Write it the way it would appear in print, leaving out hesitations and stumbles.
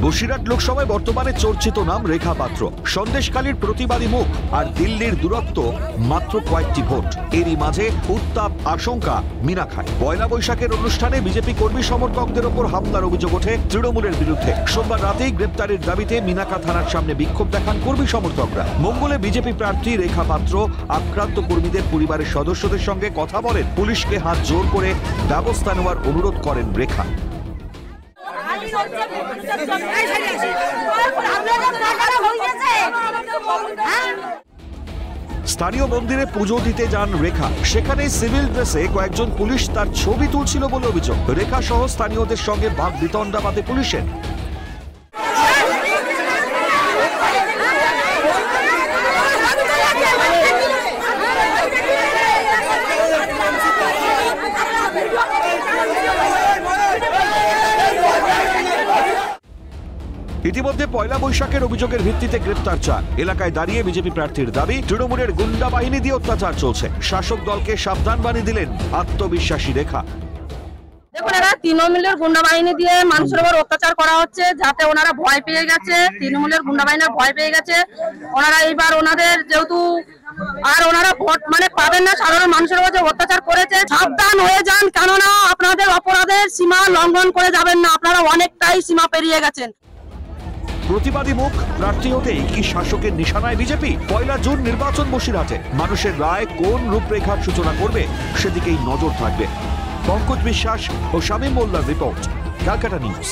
বসিরহাট লোকসভায় বর্তমানে চর্চিত নাম রেখা পাত্র। সন্দেশখালীর প্রতিবাদী মুখ আর দিল্লির দূরত্ব মাত্র কয়েকটি ভোট। এরই মাঝে উত্তাপ আশঙ্কা মিনাখায়। পয়লা বৈশাখের অনুষ্ঠানে বিজেপি কর্মী সমর্থকদের ওপর হামলার অভিযোগ ওঠে তৃণমূলের বিরুদ্ধে। সোমবার রাতেই গ্রেপ্তারের দাবিতে মিনাখা থানার সামনে বিক্ষোভ দেখান কর্মী সমর্থকরা। মঙ্গলে বিজেপি প্রার্থী রেখা পাত্র আক্রান্ত কর্মীদের পরিবারের সদস্যদের সঙ্গে কথা বলেন। পুলিশকে হাত জোর করে ব্যবস্থা নেওয়ার অনুরোধ করেন রেখা। স্থানীয় মন্দিরে পুজো দিতে যান রেখা। সেখানে সিভিল ড্রেসে কয়েকজন পুলিশ তার ছবি তুলছিল বলে অভিযোগ। রেখা সহ স্থানীয়দের সঙ্গে বাক বিতণ্ডা বাধে পুলিশের। ইতিমধ্যে পয়লা বৈশাখের অভিযোগের ভিত্তিতে গ্রেপ্তার চান। এলাকায় দাঁড়িয়ে বিজেপি প্রার্থীর দাবি, তৃণমূলের গুন্ডা বাহিনী দিয়ে অত্যাচার চলছে। শাসক দলকে সাবধান বানিয়ে দিলেন আত্মবিশ্বাসী রেখা। দেখুন, এরা তৃণমূলের গুন্ডা বাহিনী দিয়ে মানুষের উপর অত্যাচার করা হচ্ছে, যাতে ওনারা ভয় পেয়ে গেছে। তৃণমূলের গুন্ডা বাহিনীর ভয় পেয়ে গেছে। ওনারা এইবার ওনাদের যেহেতু আর ওনারা ভোট পাবেন না, সাধারণ মানুষের উপর যে অত্যাচার করেছে, সাবধান হয়ে যান, কেননা আপনাদের অপরাধের সীমা লঙ্ঘন করে যাবেন না। আপনারা অনেকটাই সীমা পেরিয়ে গেছেন। প্রতিবাদী মুখ প্রার্থী হতেই কি শাসকের নিশানায় বিজেপি? পয়লা জুন নির্বাচন বসিরহাটে। মানুষের রায় কোন রূপরেখার সূচনা করবে সেদিকেই নজর থাকবে। পঙ্কজ বিশ্বাস ও শামীম মোল্লার রিপোর্ট, ক্যালকাটা নিউজ।